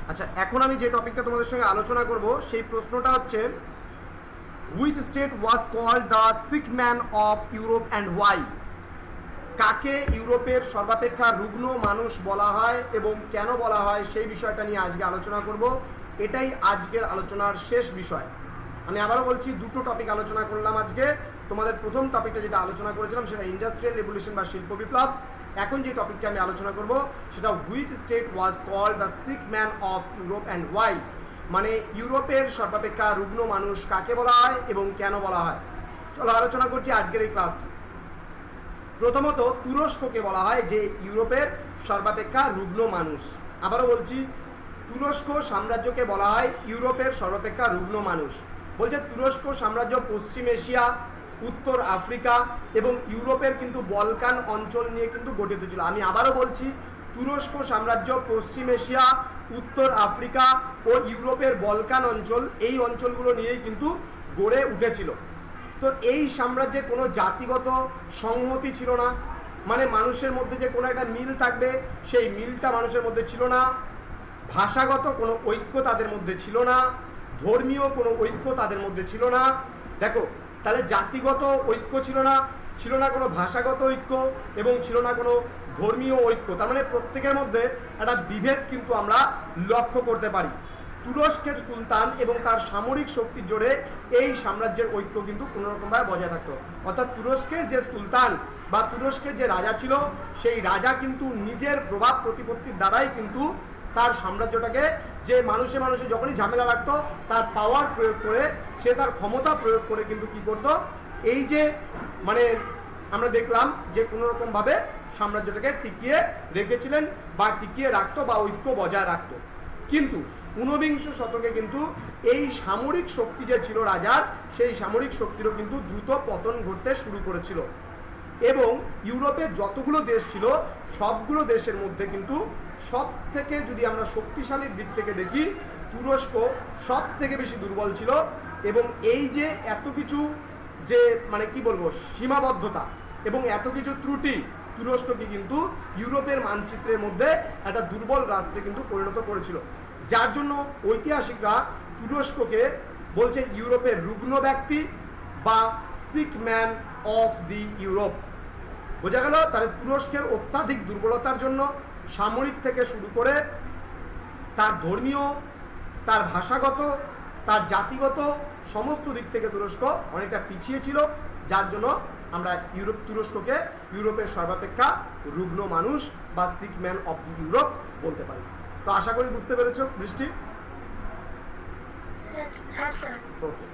আচ্ছা, এখন আমি যে টপিকটা তোমাদের সঙ্গে আলোচনা করব সেই প্রশ্নটা হচ্ছে, which state was called the sick man of Europe and why? কাকে ইউরোপের সর্বাপেক্ষা রুগ্ন মানুষ বলা হয় এবং কেন বলা হয় সেই বিষয়টা নিয়ে আজকে আলোচনা করব। এটাই আজকের আলোচনার শেষ বিষয়। আমি আবারও বলছি, দুটো টপিক আলোচনা করলাম আজকে। তোমাদের প্রথম টপিকটা যেটা আলোচনা করেছিলাম সেটা ইন্ডাস্ট্রিয়াল রেভলিউশন বা শিল্প বিপ্লব। এখন যে টপিকটা আমি আলোচনা করব সেটা which state was called the sick man of Europe and why, মানে ইউরোপের সর্বাপেক্ষা রুগ্ন মানুষ কাকে বলা হয় এবং কেন বলা হয়। চলো আলোচনা করছি আজকের এই ক্লাসটি। প্রথমত তুরস্ককে বলা হয় যে ইউরোপের সর্বাপেক্ষা রুগ্ন মানুষ। আবারও বলছি, তুরস্ক সাম্রাজ্যকে বলা হয় ইউরোপের সর্বাপেক্ষা রুগ্ন মানুষ। বলছে তুরস্ক সাম্রাজ্য পশ্চিম এশিয়া, উত্তর আফ্রিকা এবং ইউরোপের কিন্তু বলকান অঞ্চল নিয়ে কিন্তু গঠিত ছিল। আমি আবারও বলছি, তুরস্ক সাম্রাজ্য পশ্চিম এশিয়া, উত্তর আফ্রিকা ও ইউরোপের বলকান অঞ্চল, এই অঞ্চলগুলো নিয়েই কিন্তু গড়ে উঠেছিল। তো এই সাম্রাজ্যে কোনো জাতিগত সংহতি ছিল না, মানে মানুষের মধ্যে যে কোনো একটা মিল থাকবে সেই মিলটা মানুষের মধ্যে ছিল না। ভাষাগত কোনো ঐক্য তাদের মধ্যে ছিল না, ধর্মীয় কোনো ঐক্য তাদের মধ্যে ছিল না। দেখো তাহলে জাতিগত ঐক্য ছিল না, ছিল না কোনো ভাষাগত ঐক্য এবং ছিল না কোনো ধর্মীয় ঐক্য। তার মানে প্রত্যেকের মধ্যে একটা বিভেদ কিন্তু আমরা লক্ষ্য করতে পারি। তুরস্কের সুলতান এবং তার সামরিক শক্তির জোরে এই সাম্রাজ্যের ঐক্য কিন্তু কোনোরকমভাবে বজায় থাকতো। অর্থাৎ তুরস্কের যে সুলতান বা তুরস্কের যে রাজা ছিল, সেই রাজা কিন্তু নিজের প্রভাব প্রতিপত্তির দ্বারাই কিন্তু তার সাম্রাজ্যটাকে, যে মানুষে মানুষে যখনই ঝামেলা লাগতো তার পাওয়ার প্রয়োগ করে, সে তার ক্ষমতা প্রয়োগ করে কিন্তু কি করতো, এই যে মানে আমরা দেখলাম যে কোনোরকমভাবে সাম্রাজ্যটাকে টিকিয়ে রেখেছিলেন বা টিকিয়ে রাখতো বা ঐক্য বজায় রাখতো। কিন্তু ঊনবিংশ শতকে কিন্তু এই সামরিক শক্তি যে ছিল রাজার, সেই সামরিক শক্তিরও কিন্তু দ্রুত পতন ঘটতে শুরু করেছিল এবং ইউরোপের যতগুলো দেশ ছিল সবগুলো দেশের মধ্যে কিন্তু সব থেকে, যদি আমরা শক্তিশালীর দিক থেকে দেখি, তুরস্ক সব থেকে বেশি দুর্বল ছিল। এবং এই যে এত কিছু, যে মানে কি বলবো, সীমাবদ্ধতা এবং এত কিছু ত্রুটি তুরস্ককে কিন্তু ইউরোপের মানচিত্রের মধ্যে একটা দুর্বল রাষ্ট্রে কিন্তু পরিণত করেছিল। যার জন্য ঐতিহাসিকরা তুরস্ককে বলছে ইউরোপের রুগ্ন ব্যক্তি বা sick man of the Europe. বোঝা গেল? তাহলে তুরস্কের অত্যাধিক দুর্বলতার জন্য সামরিক থেকে শুরু করে তার ধর্মীয়, তার ভাষাগত, তার জাতিগত সমস্ত দিক থেকে তুরস্ক অনেকটা পিছিয়ে ছিল। যার জন্য আমরা তুরস্ককে ইউরোপের সর্বাপেক্ষা রুগ্ন মানুষ বা sick man of the Europe বলতে পারি। তো আশা করি বুঝতে পেরেছো বৃষ্টি? হ্যাঁ স্যার। ওকে।